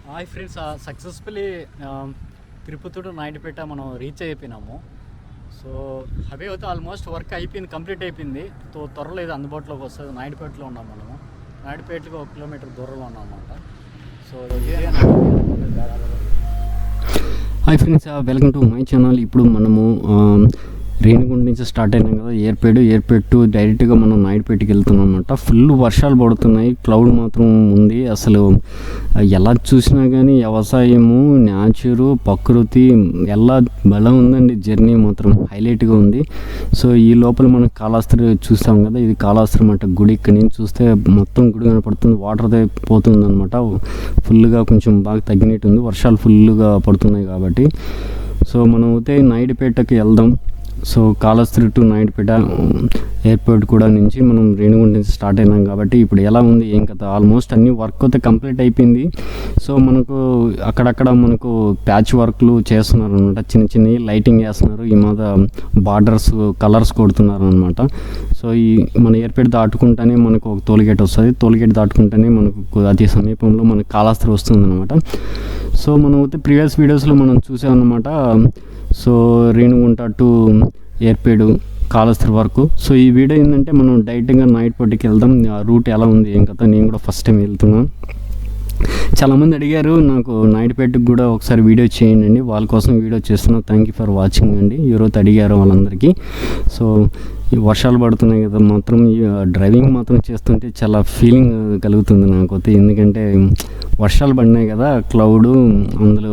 Hi friends, successfully Tirupati to Naidupeta మనం reach అయిపోయినాము. So అవే అయితే almost work అయిపోయింది, కంప్లీట్ అయిపోయింది. త్వరలో ఇది అందుబాటులోకి వస్తుంది. నాయుడుపేటలో ఉన్నాం మనము. నాయుడుపేటకి 1 కిలోమీటర్ దూరంలో ఉన్నాం అన్నమాట. So hi friends, welcome to my channel. ఇప్పుడు మనము రేణిగుంట నుంచి స్టార్ట్ అయినాం కదా, ఎయిర్పేట్ టు డైరెక్ట్గా మనం నాయుడుపేటకి వెళ్తున్నాం అనమాట. ఫుల్ వర్షాలు పడుతున్నాయి, క్లౌడ్ మాత్రం ఉంది. అసలు ఎలా చూసినా కానీ వ్యవసాయము, న్యాచురు, ప్రకృతి ఎలా బలం ఉందండి. జర్నీ మాత్రం హైలైట్గా ఉంది. సో ఈ లోపల మనం కాళహస్తి చూస్తాం కదా, ఇది కాళహస్తి అన్నమాట గుడి. ఇక్కడి నుంచి చూస్తే మొత్తం గుడి కనపడుతుంది. వాటర్ పోతుంది అనమాట. ఫుల్గా కొంచెం బాగా తగ్గినట్టు ఉంది, వర్షాలు ఫుల్గా పడుతున్నాయి కాబట్టి. సో మనం అయితే నాయుడుపేటకి వెళ్దాం. So Kalahasti to Naidupeta airport కూడా నుంచి మనం రేణిగుంట నుంచి స్టార్ట్ అయినాం కాబట్టి ఇప్పుడు ఎలా ఉంది ఏం కథ, ఆల్మోస్ట్ అన్ని వర్క్ అయితే కంప్లీట్ అయిపోయింది. సో మనకు అక్కడక్కడ మనకు ప్యాచ్ వర్క్లు చేస్తున్నారు అనమాట. చిన్న లైటింగ్ వేస్తున్నారు. ఈ మాద బార్డర్స్ కలర్స్ కొడుతున్నారు అనమాట. సో ఈ మన ఎయిర్పోర్ట్ దాటుకుంటేనే మనకు ఒక టోల్గేట్ వస్తుంది. టోల్గేట్ దాటుకుంటేనే మనకు అతి సమీపంలో మనకు కాళహస్తి వస్తుంది అనమాట. సో మనం అయితే ప్రీవియస్ వీడియోస్లో మనం చూసామన్నమాట. So Renigunta to airport Kalahasti వరకు. సో ఈ వీడియో ఏంటంటే మనం డైరెక్ట్గా నాయుడుపేటకి వెళ్దాం. ఆ రూట్ ఎలా ఉంది ఏం కదా, నేను కూడా ఫస్ట్ టైం వెళ్తున్నాను. చాలామంది అడిగారు నాకు నాయుడుపేటకి కూడా ఒకసారి వీడియో చేయండి, వాళ్ళ కోసం వీడియో చేస్తున్నాను. థ్యాంక్ యూ ఫర్ వాచింగ్ అండి. ఎవరైతే అడిగారో వాళ్ళందరికీ. సో ఈ వర్షాలు పడుతున్నాయి కదా, మాత్రం డ్రైవింగ్ మాత్రం చేస్తుంటే చాలా ఫీలింగ్ కలుగుతుంది నాకైతే. ఎందుకంటే వర్షాలు పడినాయి కదా, క్లౌడు, అందులో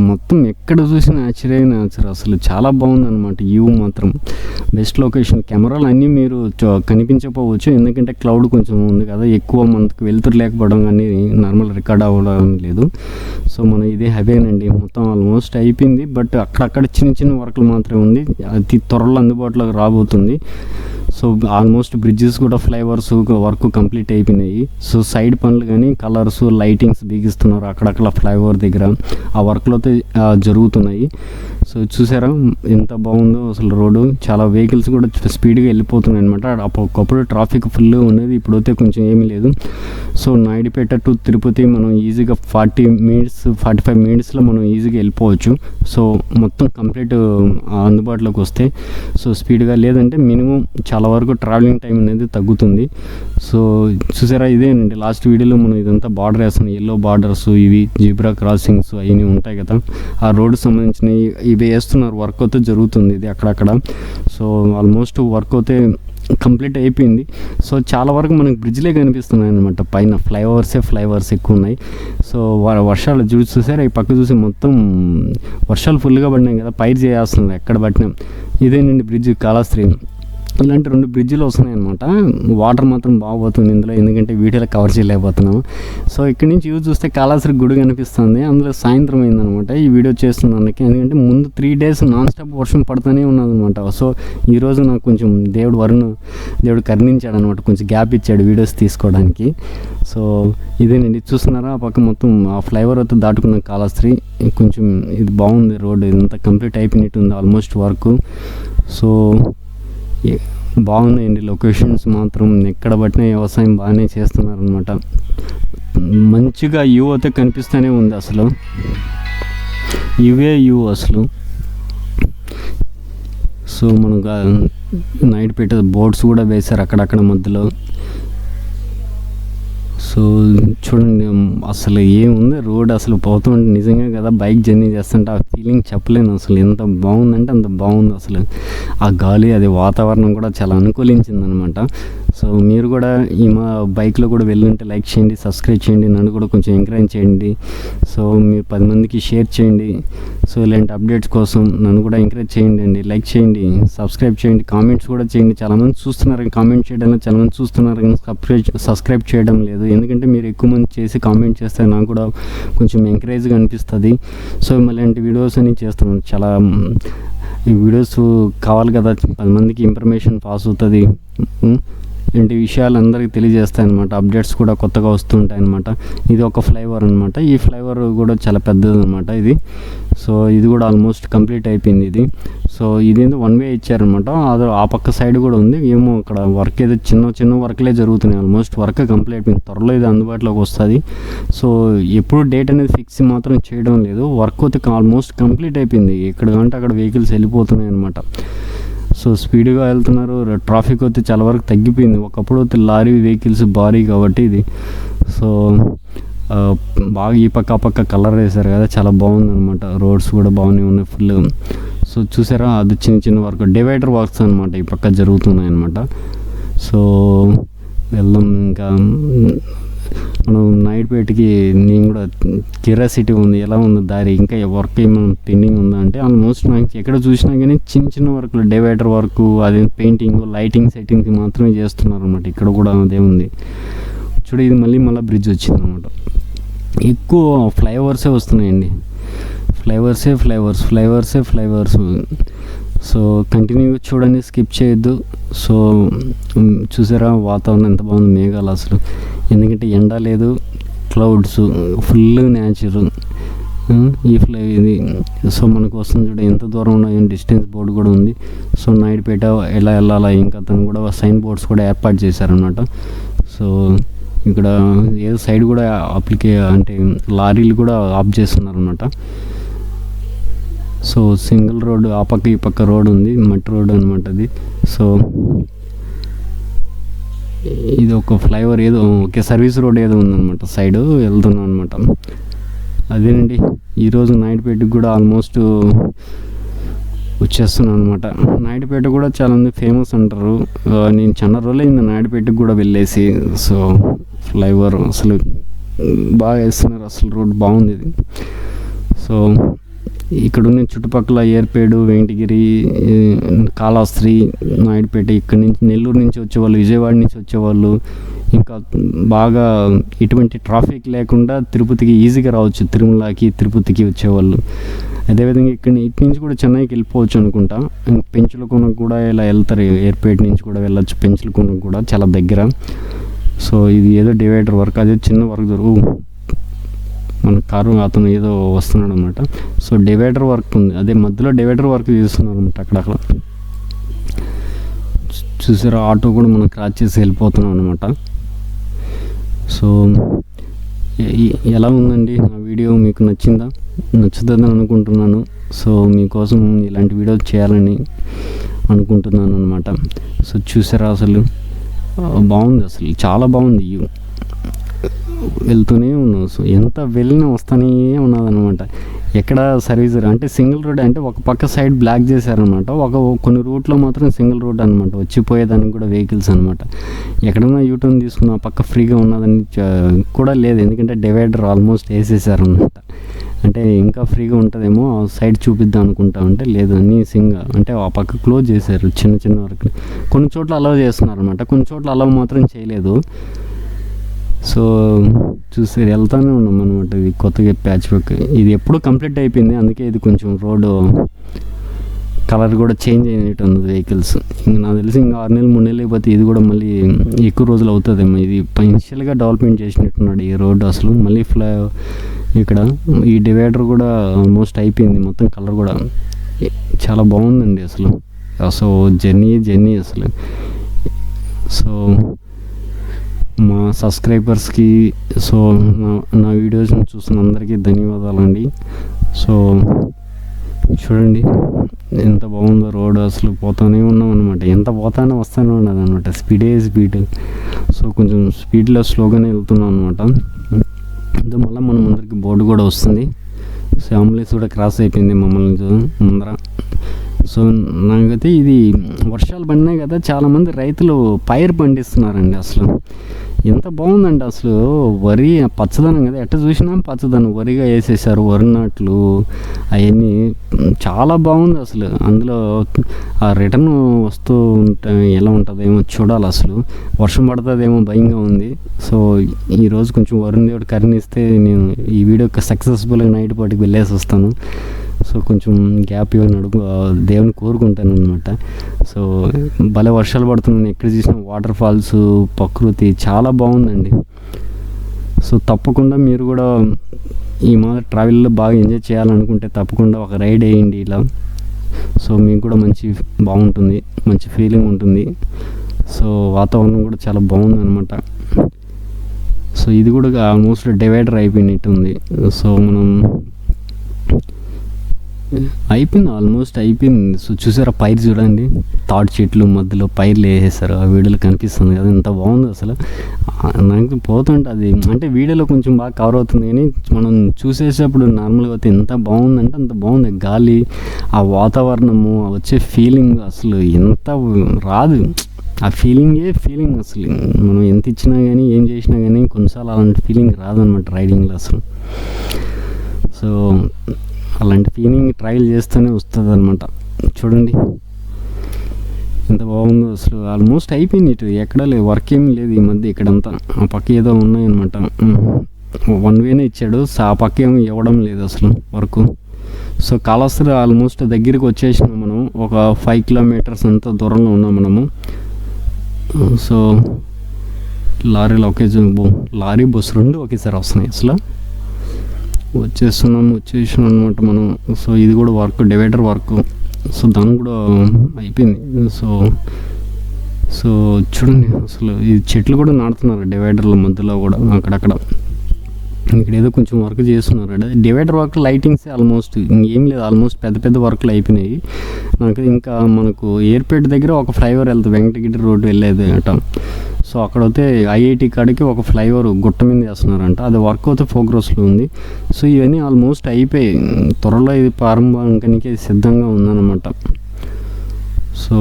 మొత్తం ఎక్కడ చూసినా నేచర్ అసలు చాలా బాగుంది అనమాట. వ్యూ మాత్రం బెస్ట్ లొకేషన్. కెమెరాలు అన్నీ మీరు కనిపించకపోవచ్చు, ఎందుకంటే క్లౌడ్ కొంచెం ఉంది కదా, ఎక్కువ మనకు వెలుతురు లేకపోవడం కానీ నార్మల్ రికార్డ్ అవ్వడం లేదు. సో మన ఇదే హైవేనండి, మొత్తం ఆల్మోస్ట్ అయిపోయింది. బట్ అక్కడక్కడ చిన్న వర్క్లు మాత్రమే ఉంది. అతి త్వరలో అందుబాటులోకి రాబోతుంది. సో ఆల్మోస్ట్ బ్రిడ్జెస్ కూడా, ఫ్లైఓవర్స్ వర్క్ కంప్లీట్ అయిపోయినాయి. సో సైడ్ పనులు కానీ కలర్స్, లైటింగ్స్ బిగిస్తున్నారు అక్కడక్కడ ఫ్లైఓవర్ దగ్గర. ఆ వర్క్లు అయితే జరుగుతున్నాయి. సో చూసారా ఎంత బాగుందో అసలు రోడ్డు. చాలా వెహికల్స్ కూడా స్పీడ్గా వెళ్ళిపోతున్నాయి అనమాట. ఒకప్పుడు ట్రాఫిక్ ఫుల్ ఉండేది, ఇప్పుడైతే కొంచెం ఏమీ లేదు. సో నాయుడుపేట టు తిరుపతి మనం ఈజీగా 45 మినిట్స్లో మనం ఈజీగా వెళ్ళిపోవచ్చు. సో మొత్తం కంప్లీట్ అందుబాటులోకి వస్తే. సో స్పీడ్గా లేదంటే మినిమం చాలా వరకు ట్రావెలింగ్ టైం అనేది తగ్గుతుంది. సో చూసారా ఇదేనండి లాస్ట్ వీడియోలో మనం ఇదంతా బార్డర్ వేస్తున్నాం. ఎల్లో బార్డర్స్, ఇవి జీబ్రా క్రాసింగ్స్ అవన్నీ ఉంటాయి కదా, ఆ రోడ్డు సంబంధించినవి ఇవి వేస్తున్నారు. వర్క్ అయితే జరుగుతుంది ఇది అక్కడక్కడ. సో ఆల్మోస్ట్ వర్క్ అయితే కంప్లీట్ అయిపోయింది. సో చాలా వరకు మనకు బ్రిడ్జ్లే కనిపిస్తున్నాయి అనమాట. పైన ఫ్లైఓవర్స్ ఎక్కువ ఉన్నాయి. సో వర్షాలు చూసారా, ఈ పక్క చూసి మొత్తం వర్షాలు ఫుల్గా పడినాయి కదా, పైరు చేయాల్సింది ఎక్కడ పట్టినాం. ఇదేనండి బ్రిడ్జ్ కాళహస్తి. ఇలాంటి 2 బ్రిడ్జిలు వస్తున్నాయి అనమాట. వాటర్ మాత్రం బాగుపోతుంది ఇందులో, ఎందుకంటే వీడియోలో కవర్ చేయలేకపోతున్నాము. సో ఇక్కడి నుంచి యూజ్ చూస్తే కాళహస్తి గుడి కనిపిస్తుంది. అందులో సాయంత్రం అయిందనమాట ఈ వీడియో చేస్తున్నానికి. ఎందుకంటే ముందు 3 days నాన్ స్టాప్ వర్షం పడుతూనే ఉన్నదనమాట. సో ఈరోజు నాకు కొంచెం దేవుడు కరుణించాడు అనమాట, కొంచెం గ్యాప్ ఇచ్చాడు వీడియోస్ తీసుకోవడానికి. సో ఇదేనండి చూస్తున్నారా, ఆ పక్క మొత్తం ఆ ఫ్లైఓవర్ అయితే దాటుకున్న కాళహస్తి. కొంచెం ఇది బాగుంది రోడ్డు, ఇదంతా కంప్లీట్ అయిపోయినట్టు ఉంది ఆల్మోస్ట్ వర్క్. సో బాగున్నాయండి లొకేషన్స్ మాత్రం. ఎక్కడ పట్టినా వ్యవసాయం బాగానే చేస్తున్నారు అనమాట. మంచిగా వ్యూ అయితే కనిపిస్తూనే ఉంది అసలు. ఇవే వ్యూ అసలు. సో మనకు నాయుడుపేట బోర్డ్స్ కూడా వేశారు అక్కడక్కడ మధ్యలో. సో చూడండి అసలు ఏముంది రోడ్ అసలు పోతుంటే నిజంగా కదా, బైక్ జర్నీ చేస్తుంటే ఆ ఫీలింగ్ చెప్పలేను అసలు. ఎంత బాగుందంటే అంత బాగుంది అసలు. ఆ గాలి, అది వాతావరణం కూడా చాలా అనుకూలించింది అనమాట. సో మీరు కూడా మా బైక్లో కూడా వెళ్ళుంటే లైక్ చేయండి, సబ్స్క్రైబ్ చేయండి, నన్ను కూడా కొంచెం ఎంకరేజ్ చేయండి. సో మీరు 10 మందికి షేర్ చేయండి. సో ఇలాంటి అప్డేట్స్ కోసం నన్ను కూడా ఎంకరేజ్ చేయండి అండి. లైక్ చేయండి, సబ్స్క్రైబ్ చేయండి, కామెంట్స్ కూడా చేయండి. చాలామంది చూస్తున్నారు, కామెంట్ చేయడంలో చాలామంది చూస్తున్నారు కానీ సబ్స్క్రైబ్ చేయడం లేదు. ఎందుకంటే మీరు ఎక్కువ మంది చేసి కామెంట్ చేస్తే నాకు కూడా కొంచెం ఎంకరేజ్గా అనిపిస్తుంది. సో ఇలాంటి వీడియోస్ అని చేస్తున్నాను. చాలా ఈ వీడియోస్ కావాలి కదా, 10 మందికి ఇన్ఫర్మేషన్ పాస్ అవుతుంది. ఇంటి విషయాలు అందరికీ తెలియజేస్తాయి అనమాట. అప్డేట్స్ కూడా కొత్తగా వస్తుంటాయి అనమాట. ఇది ఒక ఫ్లైఓవర్ అనమాట. ఈ ఫ్లైఓవర్ కూడా చాలా పెద్దది అనమాట ఇది. సో ఇది కూడా ఆల్మోస్ట్ కంప్లీట్ అయిపోయింది ఇది. సో ఇదేందో 1 వే ఇచ్చారనమాట. అది ఆ పక్క సైడ్ కూడా ఉంది. ఏమో అక్కడ వర్క్ ఏదో చిన్న వర్క్లే జరుగుతున్నాయి. ఆల్మోస్ట్ వర్క్ కంప్లీట్ అయిపోయింది. త్వరలో ఇది అందుబాటులోకి వస్తుంది. సో ఎప్పుడు డేట్ అనేది ఫిక్స్ మాత్రం చేయడం లేదు. వర్క్ అయితే ఆల్మోస్ట్ కంప్లీట్ అయిపోయింది. ఎక్కడ అంటే అక్కడ వెహికల్స్ వెళ్ళిపోతున్నాయి అనమాట. సో స్పీడ్గా వెళ్తున్నారు. ట్రాఫిక్ అయితే చాలా వరకు తగ్గిపోయింది. ఒకప్పుడు అయితే లారీ వెహికల్స్ భారీ కాబట్టి ఇది. సో బాగా ఈ పక్క ఆ పక్క కలర్ వేశారు కదా, చాలా బాగుంది అనమాట. రోడ్స్ కూడా బాగానే ఉన్నాయి ఫుల్. సో చూసారా, అది చిన్న వర్క్, డివైడర్ వర్క్స్ అనమాట ఈ పక్క జరుగుతున్నాయి అనమాట. సో వెళ్దాం. ఇంకా మనం నాయుడుపేటకి నేను కూడా క్యూరియాసిటీ ఉంది, ఎలా ఉంది దారి, ఇంకా వర్క్ ఏమైనా పెండింగ్ ఉందా అంటే ఆల్మోస్ట్ నాకు ఎక్కడ చూసినా కానీ చిన్న వర్క్లు, డివైడర్ వర్క్, అదే పెయింటింగ్, లైటింగ్ సెట్టింగ్కి మాత్రమే చేస్తున్నారు అనమాట. ఇక్కడ కూడా అదే ఉంది. చూడ ఇది మళ్ళీ బ్రిడ్జ్ వచ్చింది అనమాట. ఎక్కువ ఫ్లైఓవర్సే వస్తున్నాయండి. ఫ్లైఓవర్స్. సో కంటిన్యూగా చూడండి, స్కిప్ చేయొద్దు. సో చూసారా వాతావరణం ఎంత బాగుంది, మేఘాలు అసలు. ఎందుకంటే ఎండ లేదు, క్లౌడ్స్, ఫుల్ న్యాచురల్. ఇది సో మనకు వస్తుంది చూడ, ఎంత దూరం ఉన్నాయో డిస్టెన్స్ బోర్డు కూడా ఉంది. సో నాయుడుపేట ఎలా వెళ్ళాలా ఇంకా అతను కూడా సైన్ బోర్డ్స్ కూడా ఏర్పాటు చేశారనమాట. సో ఇక్కడ ఏదో సైడ్ కూడా అంటే లారీలు కూడా ఆఫ్ చేస్తున్నారు అనమాట. సో సింగిల్ రోడ్, ఆ పక్క ఈ పక్క రోడ్ ఉంది, మట్టి రోడ్ అనమాట అది. సో ఇది ఒక ఫ్లైఓవర్ ఏదో ఓకే సర్వీస్ రోడ్ ఏదో ఉందన్నమాట, సైడ్ వెళ్తున్నాం అనమాట. అదేనండి ఈరోజు నాయుడుపేటకి కూడా ఆల్మోస్ట్ వచ్చేస్తున్నాను అనమాట. నాయుడుపేట కూడా చాలామంది ఫేమస్ అంటారు. నేను చాలా రోజులు అయింది నాయుడుపేటకి కూడా వెళ్ళేసి. సో ఫ్లైఓవర్ అసలు బాగా వేస్తున్నారు, అసలు రోడ్ బాగుంది ఇది. సో ఇక్కడ ఉన్న చుట్టుపక్కల ఏర్పేడు, వెంకటగిరి, కాళహస్తి, నాయుడుపేట, ఇక్కడి నుంచి నెల్లూరు నుంచి వచ్చేవాళ్ళు, విజయవాడ నుంచి వచ్చేవాళ్ళు, ఇంకా బాగా ఎటువంటి ట్రాఫిక్ లేకుండా తిరుపతికి ఈజీగా రావచ్చు. తిరుమలకి, తిరుపతికి వచ్చేవాళ్ళు. అదేవిధంగా ఇటు నుంచి కూడా చెన్నైకి వెళ్ళిపోవచ్చు అనుకుంటా. పెంచులకొనకు కూడా ఇలా వెళ్తారు, ఏర్పేట నుంచి కూడా వెళ్ళచ్చు. పెంచులకొనకు కూడా చాలా దగ్గర. సో ఇది ఏదో డివైడర్ వర్క్, అదే చిన్న వర్క్ మన కారు అతను ఏదో వస్తున్నాడు అనమాట. సో డివైడర్ వర్క్ ఉంది, అదే మధ్యలో డివైడర్ వర్క్ చేస్తున్నారు అనమాట అక్కడక్కడ. చూసారా ఆటో కూడా మనం క్రాచ్ చేసి వెళ్ళిపోతున్నాం అనమాట. సో ఎలా ఉందండి నా వీడియో, మీకు నచ్చుతుందని అనుకుంటున్నాను. సో మీకోసం ఇలాంటి వీడియో చేయాలని అనుకుంటున్నాను అనమాట. సో చూసారా అసలు బాగుంది, అసలు చాలా బాగుంది. వెళ్తూనే ఉన్నాం. సో ఎంత వెళ్ళినా వస్తూనే ఉన్నదనమాట. ఎక్కడ సర్వీస్ అంటే సింగిల్ రోడ్ అంటే ఒక పక్క సైడ్ బ్లాక్ చేశారనమాట. కొన్ని రూట్లో మాత్రం సింగిల్ రోడ్ అనమాట, వచ్చిపోయేదానికి కూడా వెహికల్స్ అనమాట. ఎక్కడైనా యూటర్న్ తీసుకున్న పక్క ఫ్రీగా ఉన్నదని కూడా లేదు, ఎందుకంటే డివైడర్ ఆల్మోస్ట్ వేసేసారనమాట. అంటే ఇంకా ఫ్రీగా ఉంటుందేమో సైడ్ చూపిద్దాం అనుకుంటా ఉంటే లేదు, అన్నీ అంటే ఆ పక్క క్లోజ్ చేశారు చిన్న వరకు. కొన్ని చోట్ల అలౌ చేస్తున్నారు అనమాట, కొన్ని చోట్ల అలౌ మాత్రం చేయలేదు. సో చూసి వెళ్తానే ఉన్నాం అనమాట. ఇది కొత్తగా ప్యాచ్ వర్క్, ఇది ఎప్పుడు కంప్లీట్ అయిపోయింది. అందుకే ఇది కొంచెం రోడ్డు కలర్ కూడా చేంజ్ అయినట్టు ఉంది వెహికల్స్. ఇంకా నాకు తెలిసి ఇంకా 6 నెలలు 3 నెలలు అయిపోతే ఇది కూడా మళ్ళీ ఎక్కువ రోజులు అవుతుందేమో. ఇది ఇనిషియల్గా డెవలప్మెంట్ చేసినట్టున్నాడు ఈ రోడ్డు అసలు. మళ్ళీ ఇక్కడ ఈ డివైడర్ కూడా ఆల్మోస్ట్ అయిపోయింది, మొత్తం కలర్ కూడా చాలా బాగుందండి అసలు. జర్నీ అసలు. సో మా సబ్స్క్రైబర్స్కి, సో నా వీడియోస్ని చూస్తున్న అందరికీ ధన్యవాదాలండి. సో చూడండి ఎంత బాగుందో రోడ్, అసలు పోతానే ఉన్నాం అనమాట. ఎంత పోతానే వస్తూనే ఉన్నది అనమాట, స్పీడ్. సో కొంచెం స్పీడ్లో స్లోగానే వెళ్తున్నాం అనమాట. మళ్ళీ మన ముందరికి బోర్డు కూడా వస్తుంది. సో అంబులెన్స్ కూడా క్రాస్ అయిపోయింది మమ్మల్ని ముందర. సో నాకైతే ఇది వర్షాలు పడినాయి కదా, చాలామంది రైతులు పైరు పండిస్తున్నారండి. అసలు ఎంత బాగుందండి అసలు. వరి పచ్చదనం కదా, ఎట్ట చూసినా పచ్చదనం. వరిగా వేసేసారు, వరి నాట్లు అవన్నీ చాలా బాగుంది అసలు. అందులో ఆ రిటర్న్ వస్తూ ఉంటే ఎలా ఉంటుందేమో చూడాలి అసలు. వర్షం పడుతుందేమో భయంగా ఉంది. సో ఈరోజు కొంచెం వరుణ్ దేవుడు కరుణిస్తే నేను ఈ వీడియో సక్సెస్ఫుల్గా నైట్ పాటికి వెళ్ళేసి వస్తాను. సో కొంచెం గ్యాప్ ఇవ్వని దేవుని కోరుకుంటాను అనమాట. సో భలే వర్షాలు పడుతున్నాయి, ఎక్కడ చూసిన వాటర్ ఫాల్స్, ప్రకృతి చాలా బాగుందండి. సో తప్పకుండా మీరు కూడా ఈ మాదిరి ట్రావెల్లో బాగా ఎంజాయ్ చేయాలనుకుంటే తప్పకుండా ఒక రైడ్ వేయండి ఇలా. సో మీకు కూడా మంచి బాగుంటుంది, మంచి ఫీలింగ్ ఉంటుంది. సో వాతావరణం కూడా చాలా బాగుంది అనమాట. సో ఇది కూడా ఆల్మోస్ట్ డివైడర్ అయిపోయినట్టు ఉంది. సో మనం ఆల్మోస్ట్ అయిపోయింది. సో చూసారా పైరు చూడండి, తాటి చెట్లు మధ్యలో పైర్లు వేసేసారు. ఆ వీడియోలో కనిపిస్తుంది కదా, ఎంత బాగుంది అసలు. నాకు పోతుంటే అది అంటే వీడియోలో కొంచెం బాగా కవర్ అవుతుంది, కానీ మనం చూసేసేప్పుడు నార్మల్గా అయితే ఎంత బాగుందంటే అంత బాగుంది. గాలి, ఆ వాతావరణము, వచ్చే ఫీలింగ్ అసలు ఎంత రాదు. ఆ ఫీలింగ్ అసలు మనం ఎంత ఇచ్చినా కానీ ఏం చేసినా కానీ కొన్నిసార్లు అలాంటి ఫీలింగ్ రాదనమాట రైడింగ్లో అసలు. సో అలాంటి ఫీలింగ్ ట్రైల్ చేస్తూనే వస్తుంది అనమాట. చూడండి ఎంత బాగుందో అసలు. ఆల్మోస్ట్ అయిపోయింది, ఇటు ఎక్కడ లేదు, వర్క్ ఏమీ లేదు ఈ మధ్య ఇక్కడంతా. ఆ పక్క ఏదో ఉన్నాయన్నమాట, 1 వేనే ఇచ్చాడు. సో ఆ పక్క ఏమో ఇవ్వడం లేదు అసలు వర్క్. సో కాళహస్తి ఆల్మోస్ట్ దగ్గరికి వచ్చేసినాం మనం, ఒక 5 కిలోమీటర్స్ అంత దూరంలో ఉన్నాం మనము. సో లారీ బస్సు 2 ఒకేసారి వస్తున్నాయి అసలు. వచ్చేసినాం అనమాట మనం. సో ఇది కూడా వర్క్, డివైడర్ వర్క్. సో దాని కూడా అయిపోయింది. సో చూడండి అసలు ఈ చెట్లు కూడా నాటుతున్నారు డివైడర్ల మధ్యలో కూడా అక్కడక్కడ. ఇక్కడ ఏదో కొంచెం వర్క్ చేస్తున్నారు. డివైడర్ వర్క్, లైటింగ్స్ ఆల్మోస్ట్ ఇంకేం లేదు, ఆల్మోస్ట్ పెద్ద వర్క్లు అయిపోయినాయి. నాకు ఇంకా మనకు ఎయిర్పోర్ట్ దగ్గర ఒక ఫ్లైఓవర్ వెళ్తుంది, వెంకటగిరి రోడ్డు వెళ్ళేది అట. సో అక్కడైతే ఐఐటి కాడికి ఒక ఫ్లైఓవర్ గుట్ట మీద చేస్తున్నారంట, అది వర్క్ అయితే ప్రోగ్రెస్లో ఉంది. సో ఇవన్నీ ఆల్మోస్ట్ అయిపోయి త్వరలో ఇది ప్రారంభానికి సిద్ధంగా ఉందన్నమాట. సో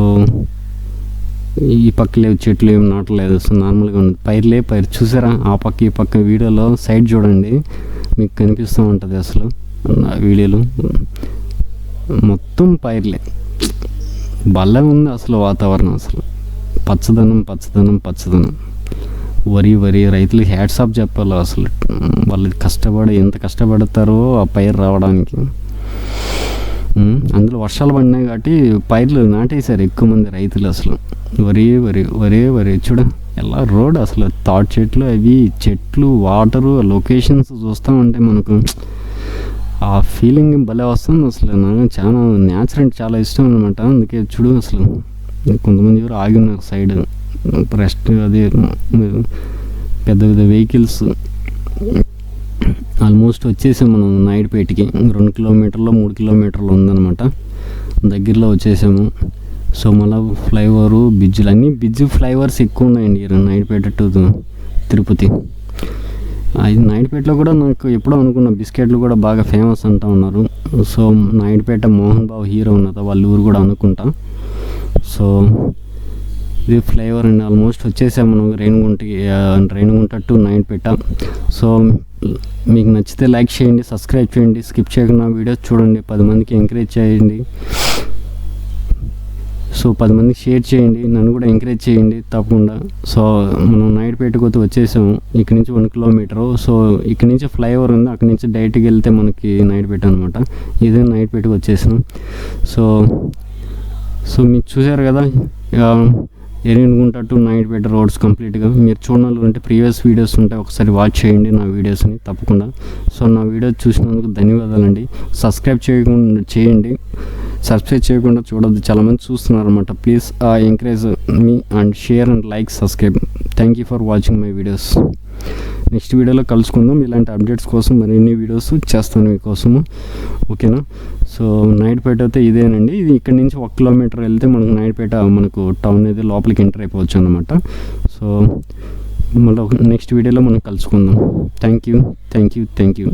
ఈ పక్క లేవు, చెట్లు ఏమి నాటలేదు. సో నార్మల్గా ఉంది, పైరు చూసారా ఆ పక్క ఈ పక్క. వీడియోలో సైడ్ చూడండి, మీకు కనిపిస్తూ ఉంటుంది అసలు. వీడియోలో మొత్తం పైర్లే, భలే ఉంది అసలు వాతావరణం. అసలు పచ్చదనం. వరి రైతులకి హ్యాట్స్ ఆఫ్ చెప్పాలి అసలు. వాళ్ళు ఎంత కష్టపడతారో ఆ పైరు రావడానికి. అందులో వర్షాలు పడినాయి కాబట్టి పైర్లు నాటేశారు ఎక్కువ మంది రైతులు అసలు. వరి చూడ ఎలా రోడ్ అసలు, తాటి చెట్లు, అవి చెట్లు, వాటరు, లొకేషన్స్ చూస్తూ ఉంటే మనకు ఆ ఫీలింగ్ భలే వస్తుంది అసలు. నాకు చాలా నేచర్ అంటే చాలా ఇష్టం అనమాట. అందుకే చూడు అసలు కొంతమంది ఎవరు ఆగి ఉన్నారు సైడ్ రెస్ట్. అది పెద్ద వెహికల్స్. ఆల్మోస్ట్ వచ్చేసాం మనం నాయుడుపేటకి. 2 కిలోమీటర్లు 3 కిలోమీటర్లు ఉందన్నమాట, దగ్గరలో వచ్చేసాము. సో మళ్ళీ ఫ్లైఓవరు, బ్రిడ్జ్లు, అన్నీ ఫ్లైఓవర్స్ ఎక్కువ ఉన్నాయండి నాయుడుపేట టు తిరుపతి. అది నాయుడుపేటలో కూడా నాకు ఎప్పుడో అనుకున్న బిస్కెట్లు కూడా బాగా ఫేమస్ అంటూ ఉన్నారు. సో నాయుడుపేట మోహన్ బాబు హీరో ఉన్నదా వాళ్ళ ఊరు కూడా అనుకుంటా. సో ఇది ఫ్లైఓవర్ అండి. ఆల్మోస్ట్ వచ్చేసాము మనం రేణిగుంట టు నాయుడుపేట. సో మీకు నచ్చితే లైక్ చేయండి, సబ్స్క్రైబ్ చేయండి, స్కిప్ చేయకుండా వీడియోస్ చూడండి, 10 మందికి ఎంకరేజ్ చేయండి. సో 10 మందికి షేర్ చేయండి, నన్ను కూడా ఎంకరేజ్ చేయండి తప్పకుండా. సో మనం నాయుడుపేటకు వచ్చేసాము, ఇక్కడ నుంచి 1 కిలోమీటరు. సో ఇక్కడ నుంచి ఫ్లైఓవర్ ఉంది, అక్కడి నుంచి డైరెక్ట్గా వెళ్తే మనకి నాయుడుపేట అనమాట. ఇదే నాయుడుపేటకు వచ్చేసాం. సో మీకు చూసారు కదా రేణిగుంట టు నాయుడుపేట రోడ్స్ కంప్లీట్గా. మీరు చూడాలంటే ప్రీవియస్ వీడియోస్ ఉంటాయి, ఒకసారి వాచ్ చేయండి నా వీడియోస్ని తప్పకుండా. సో నా వీడియో చూసినందుకు ధన్యవాదాలండి. సబ్స్క్రైబ్ చేయకుండా చూడొద్దు, చాలామంది చూస్తున్నారు అనమాట. Please encourage me and share and like, subscribe. Thank you for watching my videos. Next వీడియోలో కలుసుకుందాం. ఇలాంటి అప్డేట్స్ కోసం మరిన్ని వీడియోస్ చేస్తాను మీకోసము, ఓకేనా. సో నాయుడుపేట అయితే ఇదేనండి. ఇది ఇక్కడ నుంచి 1 కిలోమీటర్ వెళ్తే మనకు నాయుడుపేట మనకు టౌన్ అయితే లోపలికి ఎంటర్ అయిపోవచ్చు అనమాట. సో మళ్ళీ నెక్స్ట్ వీడియోలో మనం కలుసుకుందాం. Thank you.